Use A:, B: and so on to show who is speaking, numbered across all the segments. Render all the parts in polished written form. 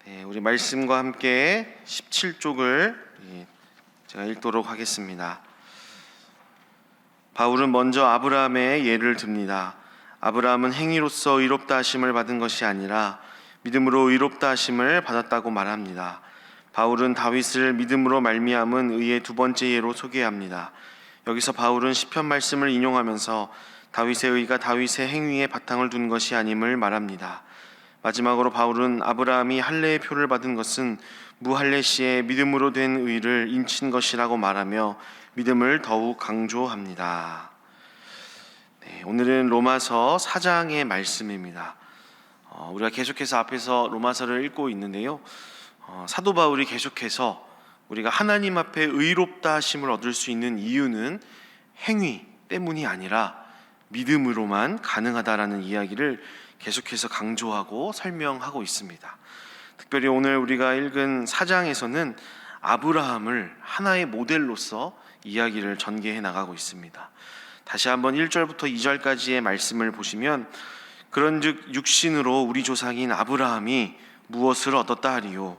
A: 네, 우리 말씀과 함께 17쪽을 제가 읽도록 하겠습니다. 바울은 먼저 아브라함의 예를 듭니다. 아브라함은 행위로서 의롭다 하심을 받은 것이 아니라 믿음으로 의롭다 하심을 받았다고 말합니다. 바울은 다윗을 믿음으로 말미암은 의의 두 번째 예로 소개합니다. 여기서 바울은 시편 말씀을 인용하면서 다윗의 의가 다윗의 행위에 바탕을 둔 것이 아님을 말합니다. 마지막으로 바울은 아브라함이 할례의 표를 받은 것은 무할례 시에 믿음으로 된 의를 인친 것이라고 말하며 믿음을 더욱 강조합니다. 네, 오늘은 로마서 4장의 말씀입니다. 우리가 계속해서 앞에서 로마서를 읽고 있는데요. 사도 바울이 계속해서 우리가 하나님 앞에 의롭다 하심을 얻을 수 있는 이유는 행위 때문이 아니라 믿음으로만 가능하다라는 이야기를 계속해서 강조하고 설명하고 있습니다. 특별히 오늘 우리가 읽은 4장에서는 아브라함을 하나의 모델로서 이야기를 전개해 나가고 있습니다. 다시 한번 1절부터 2절까지의 말씀을 보시면 그런즉 육신으로 우리 조상인 아브라함이 무엇을 얻었다 하리요?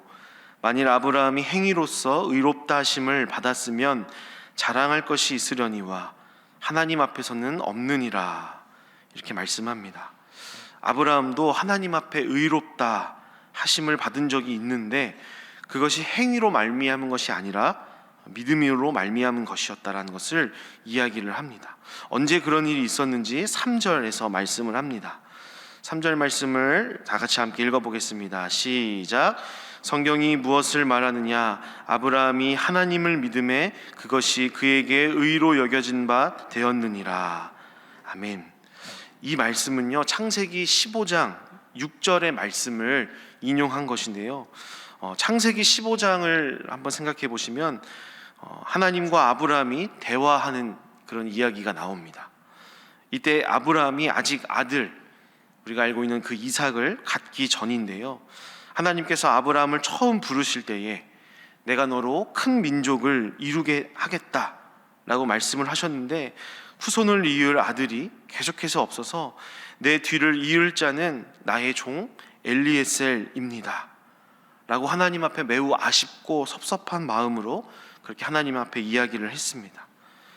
A: 만일 아브라함이 행위로서 의롭다 하심을 받았으면 자랑할 것이 있으려니와 하나님 앞에서는 없느니라. 이렇게 말씀합니다. 아브라함도 하나님 앞에 의롭다 하심을 받은 적이 있는데 그것이 행위로 말미암은 것이 아니라 믿음으로 말미암은 것이었다라는 것을 이야기를 합니다. 언제 그런 일이 있었는지 3절에서 말씀을 합니다. 3절 말씀을 다 같이 함께 읽어보겠습니다. 시작. 성경이 무엇을 말하느냐? 아브라함이 하나님을 믿음에 그것이 그에게 의로 여겨진 바 되었느니라. 아멘. 이 말씀은요, 창세기 15장 6절의 말씀을 인용한 것인데요. 창세기 15장을 한번 생각해 보시면 하나님과 아브라함이 대화하는 그런 이야기가 나옵니다. 이때 아브라함이 아직 아들, 우리가 알고 있는 그 이삭을 갖기 전인데요. 하나님께서 아브라함을 처음 부르실 때에 내가 너로 큰 민족을 이루게 하겠다라고 말씀을 하셨는데 후손을 이을 아들이 계속해서 없어서 내 뒤를 이을 자는 나의 종 엘리에셀입니다 라고 하나님 앞에 매우 아쉽고 섭섭한 마음으로 그렇게 하나님 앞에 이야기를 했습니다.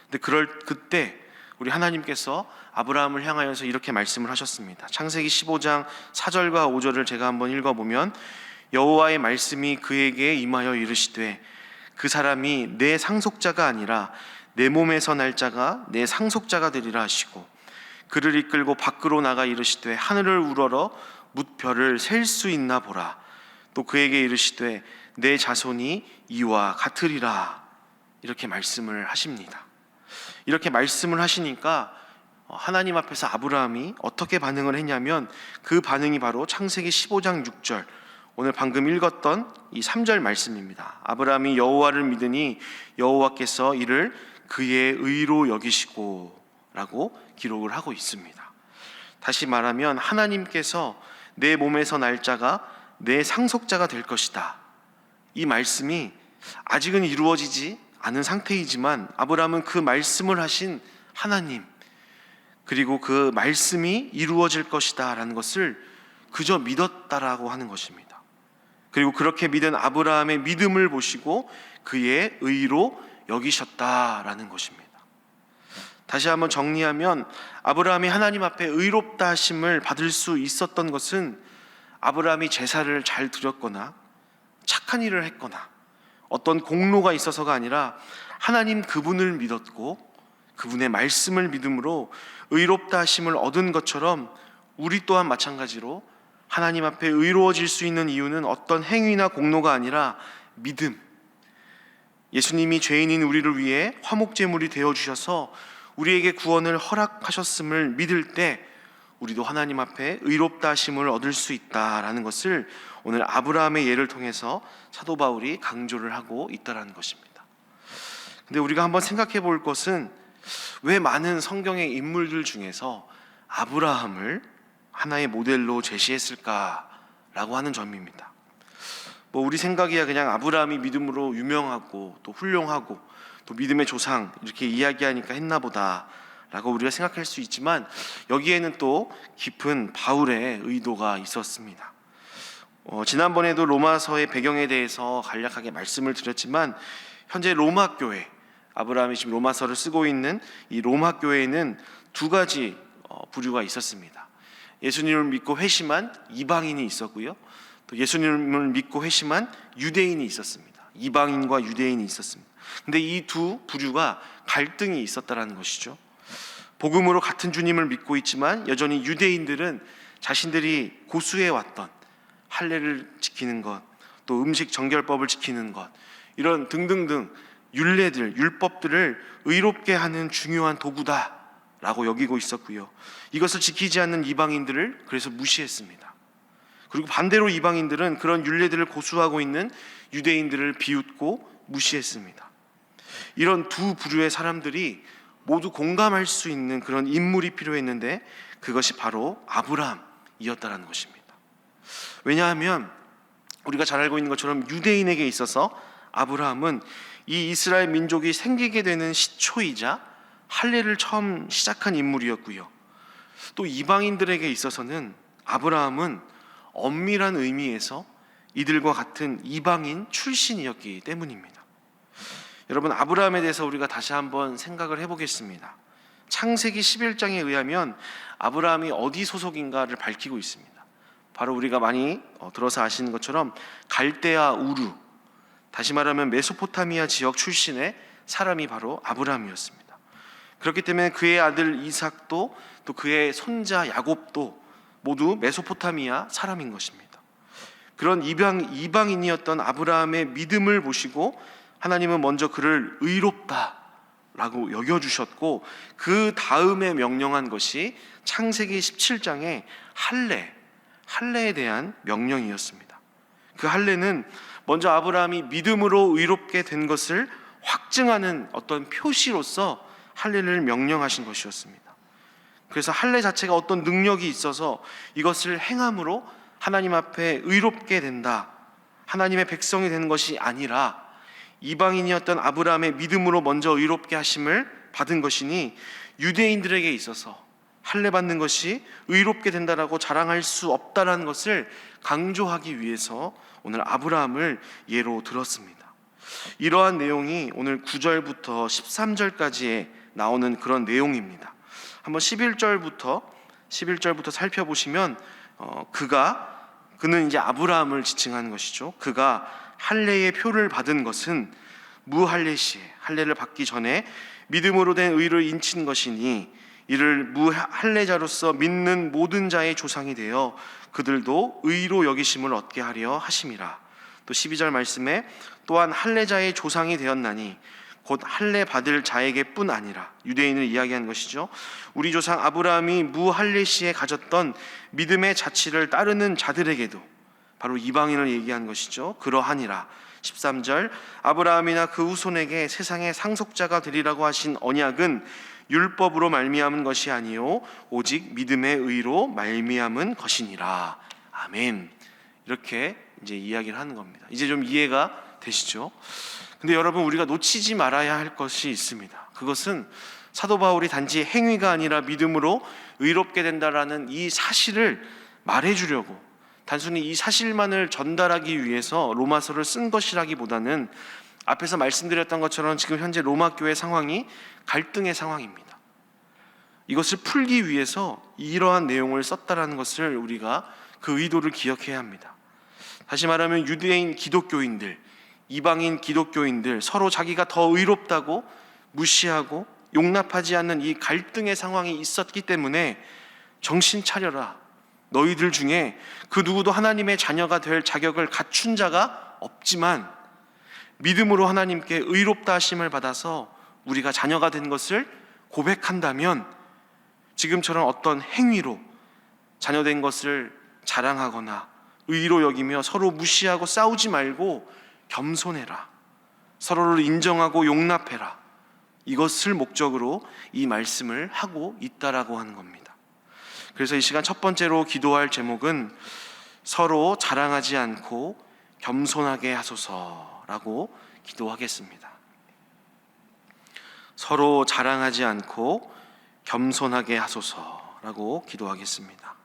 A: 근데 그때 우리 하나님께서 아브라함을 향하여서 이렇게 말씀을 하셨습니다. 창세기 15장 4절과 5절을 제가 한번 읽어보면 여호와의 말씀이 그에게 임하여 이르시되 그 사람이 내 상속자가 아니라 내 몸에서 날 자가 내 상속자가 되리라 하시고 그를 이끌고 밖으로 나가 이르시되 하늘을 우러러 뭇별을 셀 수 있나 보라. 또 그에게 이르시되 내 자손이 이와 같으리라. 이렇게 말씀을 하십니다. 이렇게 말씀을 하시니까 하나님 앞에서 아브라함이 어떻게 반응을 했냐면 그 반응이 바로 창세기 15장 6절 오늘 방금 읽었던 이 3절 말씀입니다. 아브라함이 여호와를 믿으니 여호와께서 이를 그의 의로 여기시고 라고 기록을 하고 있습니다. 다시 말하면 하나님께서 내 몸에서 날 자가 내 상속자가 될 것이다. 이 말씀이 아직은 이루어지지 않은 상태이지만 아브라함은 그 말씀을 하신 하나님 그리고 그 말씀이 이루어질 것이다 라는 것을 그저 믿었다라고 하는 것입니다. 그리고 그렇게 믿은 아브라함의 믿음을 보시고 그의 의로 여기셨다라는 것입니다. 다시 한번 정리하면 아브라함이 하나님 앞에 의롭다 하심을 받을 수 있었던 것은 아브라함이 제사를 잘 드렸거나 착한 일을 했거나 어떤 공로가 있어서가 아니라 하나님 그분을 믿었고 그분의 말씀을 믿음으로 의롭다 하심을 얻은 것처럼 우리 또한 마찬가지로 하나님 앞에 의로워질 수 있는 이유는 어떤 행위나 공로가 아니라 믿음. 예수님이 죄인인 우리를 위해 화목제물이 되어주셔서 우리에게 구원을 허락하셨음을 믿을 때 우리도 하나님 앞에 의롭다 하심을 얻을 수 있다라는 것을 오늘 아브라함의 예를 통해서 사도 바울이 강조를 하고 있다라는 것입니다. 근데 우리가 한번 생각해 볼 것은 왜 많은 성경의 인물들 중에서 아브라함을 하나의 모델로 제시했을까라고 하는 점입니다. 우리 생각이야 그냥 아브라함이 믿음으로 유명하고 또 훌륭하고 또 믿음의 조상 이렇게 이야기하니까 했나 보다 라고 우리가 생각할 수 있지만 여기에는 또 깊은 바울의 의도가 있었습니다. 지난번에도 로마서의 배경에 대해서 간략하게 말씀을 드렸지만 현재 로마 교회, 아브라함이 지금 로마서를 쓰고 있는 이 로마 교회에는 두 가지 부류가 있었습니다. 예수님을 믿고 회심한 이방인이 있었고요, 또 예수님을 믿고 회심한 유대인이 있었습니다. 이방인과 유대인이 있었습니다. 근데 이 두 부류가 갈등이 있었다라는 것이죠. 복음으로 같은 주님을 믿고 있지만 여전히 유대인들은 자신들이 고수해 왔던 할례를 지키는 것, 또 음식 정결법을 지키는 것, 이런 등등등 율례들, 율법들을 의롭게 하는 중요한 도구다라고 여기고 있었고요. 이것을 지키지 않는 이방인들을 그래서 무시했습니다. 그리고 반대로 이방인들은 그런 율례들을 고수하고 있는 유대인들을 비웃고 무시했습니다. 이런 두 부류의 사람들이 모두 공감할 수 있는 그런 인물이 필요했는데 그것이 바로 아브라함이었다는 것입니다. 왜냐하면 우리가 잘 알고 있는 것처럼 유대인에게 있어서 아브라함은 이 이스라엘 민족이 생기게 되는 시초이자 할례를 처음 시작한 인물이었고요. 또 이방인들에게 있어서는 아브라함은 엄밀한 의미에서 이들과 같은 이방인 출신이었기 때문입니다. 여러분, 아브라함에 대해서 우리가 다시 한번 생각을 해보겠습니다. 창세기 11장에 의하면 아브라함이 어디 소속인가를 밝히고 있습니다. 바로 우리가 많이 들어서 아시는 것처럼 갈대아 우르, 다시 말하면 메소포타미아 지역 출신의 사람이 바로 아브라함이었습니다. 그렇기 때문에 그의 아들 이삭도 또 그의 손자 야곱도 모두 메소포타미아 사람인 것입니다. 그런 이방인이었던 아브라함의 믿음을 보시고 하나님은 먼저 그를 의롭다라고 여겨주셨고, 그 다음에 명령한 것이 창세기 17장의 할례에 대한 명령이었습니다. 그 할례는 먼저 아브라함이 믿음으로 의롭게 된 것을 확증하는 어떤 표시로서 할례를 명령하신 것이었습니다. 그래서 할례 자체가 어떤 능력이 있어서 이것을 행함으로 하나님 앞에 의롭게 된다, 하나님의 백성이 되는 것이 아니라 이방인이었던 아브라함의 믿음으로 먼저 의롭게 하심을 받은 것이니 유대인들에게 있어서 할례 받는 것이 의롭게 된다라고 자랑할 수 없다라는 것을 강조하기 위해서 오늘 아브라함을 예로 들었습니다. 이러한 내용이 오늘 9절부터 13절까지에 나오는 그런 내용입니다. 한번 11절부터 살펴보시면 그는 이제 아브라함을 지칭하는 것이죠. 그가 할례의 표를 받은 것은 무할례시에, 할례를 받기 전에 믿음으로 된 의를 인친 것이니 이를 무할례자로서 믿는 모든 자의 조상이 되어 그들도 의로 여기심을 얻게 하려 하심이라. 또 12절 말씀에 또한 할례자의 조상이 되었나니 곧 할례 받을 자에게뿐 아니라, 유대인을 이야기하는 것이죠. 우리 조상 아브라함이 무할례시에 가졌던 믿음의 자취를 따르는 자들에게도, 바로 이방인을 얘기한 것이죠. 그러하니라. 13절 아브라함이나 그 후손에게 세상의 상속자가 되리라고 하신 언약은 율법으로 말미암은 것이 아니요 오직 믿음의 의로 말미암은 것이니라. 아멘. 이렇게 이제 이야기를 하는 겁니다. 이제 좀 이해가 되시죠? 근데 여러분, 우리가 놓치지 말아야 할 것이 있습니다. 그것은 사도 바울이 단지 행위가 아니라 믿음으로 의롭게 된다라는 이 사실을 말해주려고, 단순히 이 사실만을 전달하기 위해서 로마서를 쓴 것이라기보다는 앞에서 말씀드렸던 것처럼 지금 현재 로마 교회 상황이 갈등의 상황입니다. 이것을 풀기 위해서 이러한 내용을 썼다라는 것을 우리가 그 의도를 기억해야 합니다. 다시 말하면 유대인 기독교인들, 이방인 기독교인들 서로 자기가 더 의롭다고 무시하고 용납하지 않는 이 갈등의 상황이 있었기 때문에 정신 차려라. 너희들 중에 그 누구도 하나님의 자녀가 될 자격을 갖춘 자가 없지만 믿음으로 하나님께 의롭다 하심을 받아서 우리가 자녀가 된 것을 고백한다면 지금처럼 어떤 행위로 자녀된 것을 자랑하거나 의로 여기며 서로 무시하고 싸우지 말고 겸손해라. 서로를 인정하고 용납해라. 이것을 목적으로 이 말씀을 하고 있다라고 하는 겁니다. 그래서 이 시간 첫 번째로 기도할 제목은 서로 자랑하지 않고 겸손하게 하소서라고 기도하겠습니다. 서로 자랑하지 않고 겸손하게 하소서라고 기도하겠습니다.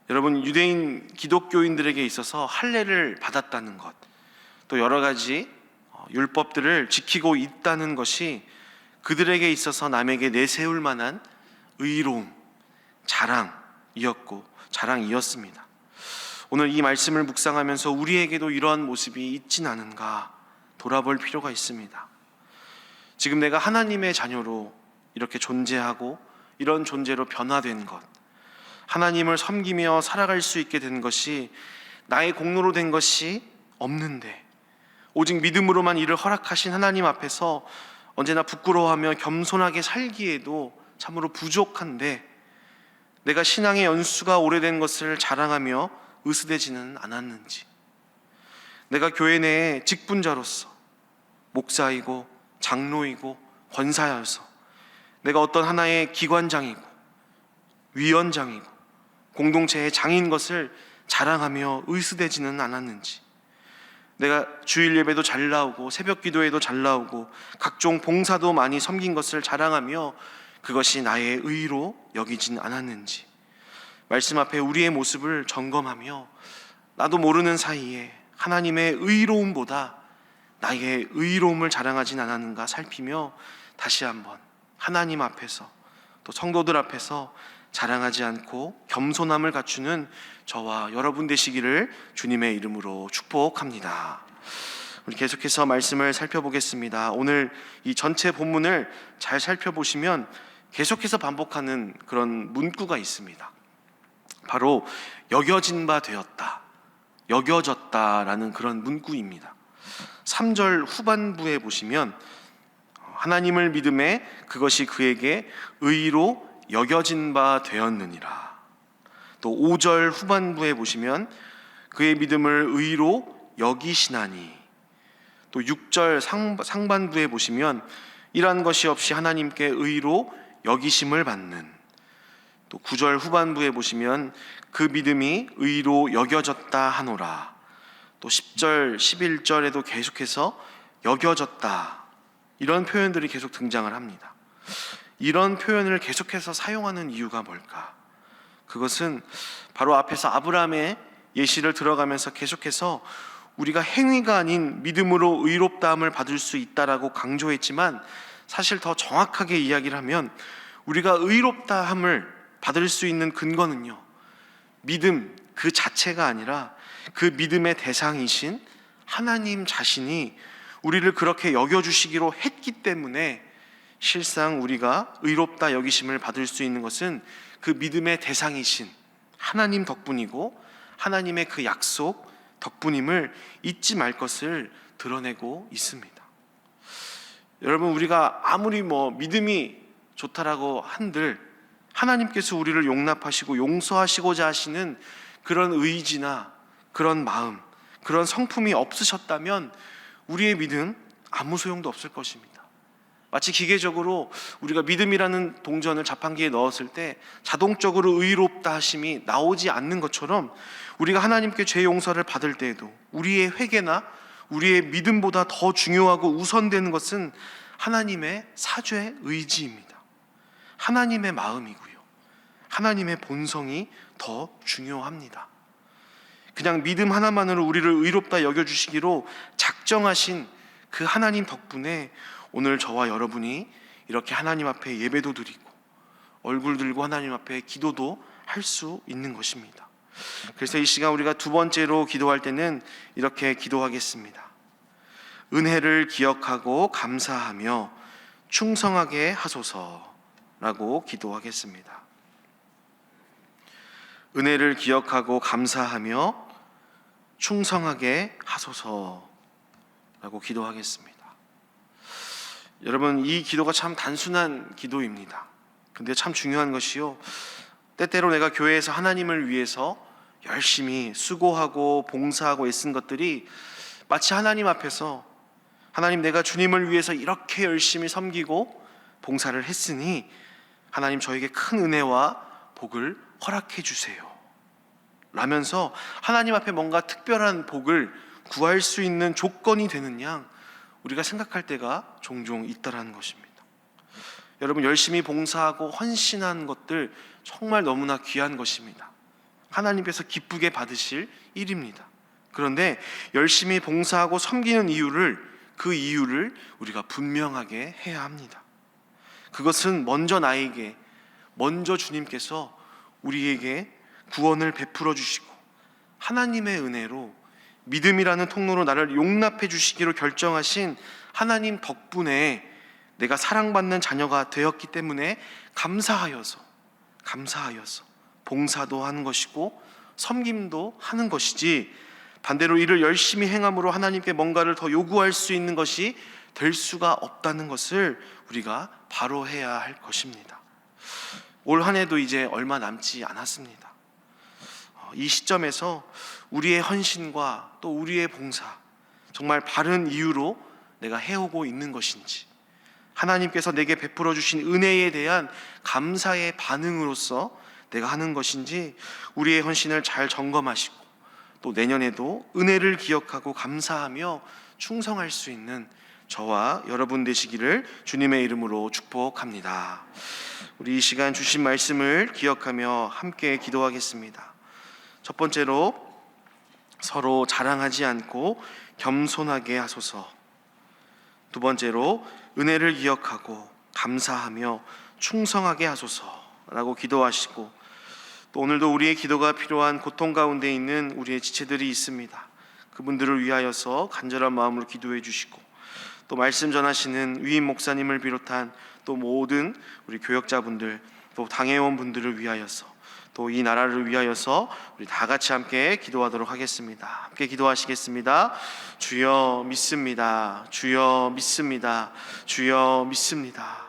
A: 여러분, 유대인 기독교인들에게 있어서 할례를 받았다는 것, 또 여러 가지 율법들을 지키고 있다는 것이 그들에게 있어서 남에게 내세울 만한 의로움, 자랑이었습니다. 오늘 이 말씀을 묵상하면서 우리에게도 이러한 모습이 있진 않은가 돌아볼 필요가 있습니다. 지금 내가 하나님의 자녀로 이렇게 존재하고 이런 존재로 변화된 것, 하나님을 섬기며 살아갈 수 있게 된 것이 나의 공로로 된 것이 없는데, 오직 믿음으로만 이를 허락하신 하나님 앞에서 언제나 부끄러워하며 겸손하게 살기에도 참으로 부족한데, 내가 신앙의 연수가 오래된 것을 자랑하며 으스대지는 않았는지, 내가 교회 내에 직분자로서 목사이고 장로이고 권사여서 내가 어떤 하나의 기관장이고 위원장이고 공동체의 장인 것을 자랑하며 으스대지는 않았는지, 내가 주일 예배도 잘 나오고 새벽 기도에도 잘 나오고 각종 봉사도 많이 섬긴 것을 자랑하며 그것이 나의 의로 여기진 않았는지, 말씀 앞에 우리의 모습을 점검하며 나도 모르는 사이에 하나님의 의로움보다 나의 의로움을 자랑하진 않았는가 살피며 다시 한번 하나님 앞에서 또 성도들 앞에서 자랑하지 않고 겸손함을 갖추는 저와 여러분 되시기를 주님의 이름으로 축복합니다. 우리 계속해서 말씀을 살펴보겠습니다. 오늘 이 전체 본문을 잘 살펴보시면 계속해서 반복하는 그런 문구가 있습니다. 바로 여겨진 바 되었다, 여겨졌다라는 그런 문구입니다. 3절 후반부에 보시면 하나님을 믿음에 그것이 그에게 의로 여겨진 바 되었느니라. 또 5절 후반부에 보시면 그의 믿음을 의로 여기시나니. 또 6절 상반부에 보시면 이러한 것이 없이 하나님께 의로 여기심을 받는. 또 9절 후반부에 보시면 그 믿음이 의로 여겨졌다 하노라. 또 10절 11절에도 계속해서 여겨졌다, 이런 표현들이 계속 등장을 합니다. 이런 표현을 계속해서 사용하는 이유가 뭘까? 그것은 바로 앞에서 아브라함의 예시를 들어가면서 계속해서 우리가 행위가 아닌 믿음으로 의롭다함을 받을 수 있다라고 강조했지만, 사실 더 정확하게 이야기를 하면 우리가 의롭다함을 받을 수 있는 근거는요, 믿음 그 자체가 아니라 그 믿음의 대상이신 하나님 자신이 우리를 그렇게 여겨주시기로 했기 때문에 실상 우리가 의롭다 여기심을 받을 수 있는 것은 그 믿음의 대상이신 하나님 덕분이고, 하나님의 그 약속 덕분임을 잊지 말 것을 드러내고 있습니다. 여러분, 우리가 아무리 믿음이 좋다라고 한들 하나님께서 우리를 용납하시고 용서하시고자 하시는 그런 의지나 그런 마음, 그런 성품이 없으셨다면 우리의 믿음 아무 소용도 없을 것입니다. 마치 기계적으로 우리가 믿음이라는 동전을 자판기에 넣었을 때 자동적으로 의롭다 하심이 나오지 않는 것처럼, 우리가 하나님께 죄 용서를 받을 때에도 우리의 회개나 우리의 믿음보다 더 중요하고 우선되는 것은 하나님의 사죄 의지입니다. 하나님의 마음이고요, 하나님의 본성이 더 중요합니다. 그냥 믿음 하나만으로 우리를 의롭다 여겨주시기로 작정하신 그 하나님 덕분에 오늘 저와 여러분이 이렇게 하나님 앞에 예배도 드리고 얼굴 들고 하나님 앞에 기도도 할 수 있는 것입니다. 그래서 이 시간 우리가 두 번째로 기도할 때는 이렇게 기도하겠습니다. 은혜를 기억하고 감사하며 충성하게 하소서라고 기도하겠습니다. 은혜를 기억하고 감사하며 충성하게 하소서라고 기도하겠습니다. 여러분, 이 기도가 참 단순한 기도입니다. 근데 참 중요한 것이요, 때때로 내가 교회에서 하나님을 위해서 열심히 수고하고 봉사하고 애쓴 것들이 마치 하나님 앞에서, 하나님, 내가 주님을 위해서 이렇게 열심히 섬기고 봉사를 했으니 하나님 저에게 큰 은혜와 복을 허락해 주세요 라면서 하나님 앞에 뭔가 특별한 복을 구할 수 있는 조건이 되는 양 우리가 생각할 때가 종종 있다라는 것입니다. 여러분, 열심히 봉사하고 헌신한 것들 정말 너무나 귀한 것입니다. 하나님께서 기쁘게 받으실 일입니다. 그런데 열심히 봉사하고 섬기는 그 이유를 우리가 분명하게 해야 합니다. 그것은 먼저 주님께서 우리에게 구원을 베풀어 주시고 하나님의 은혜로 믿음이라는 통로로 나를 용납해 주시기로 결정하신 하나님 덕분에 내가 사랑받는 자녀가 되었기 때문에 감사하여서 봉사도 하는 것이고 섬김도 하는 것이지, 반대로 이를 열심히 행함으로 하나님께 뭔가를 더 요구할 수 있는 것이 될 수가 없다는 것을 우리가 바로 해야 할 것입니다. 올 한 해도 이제 얼마 남지 않았습니다. 이 시점에서 우리의 헌신과 또 우리의 봉사, 정말 바른 이유로 내가 해오고 있는 것인지, 하나님께서 내게 베풀어 주신 은혜에 대한 감사의 반응으로서 내가 하는 것인지, 우리의 헌신을 잘 점검하시고 또 내년에도 은혜를 기억하고 감사하며 충성할 수 있는 저와 여러분 되시기를 주님의 이름으로 축복합니다. 우리 이 시간 주신 말씀을 기억하며 함께 기도하겠습니다. 첫 번째로, 서로 자랑하지 않고 겸손하게 하소서. 두 번째로, 은혜를 기억하고 감사하며 충성하게 하소서라고 기도하시고, 또 오늘도 우리의 기도가 필요한 고통 가운데 있는 우리의 지체들이 있습니다. 그분들을 위하여서 간절한 마음으로 기도해 주시고, 또 말씀 전하시는 위임 목사님을 비롯한 또 모든 우리 교역자분들, 또 당회원 분들을 위하여서, 또 이 나라를 위하여서 우리 다 같이 함께 기도하도록 하겠습니다. 함께 기도하시겠습니다. 주여 믿습니다. 주여 믿습니다. 주여 믿습니다.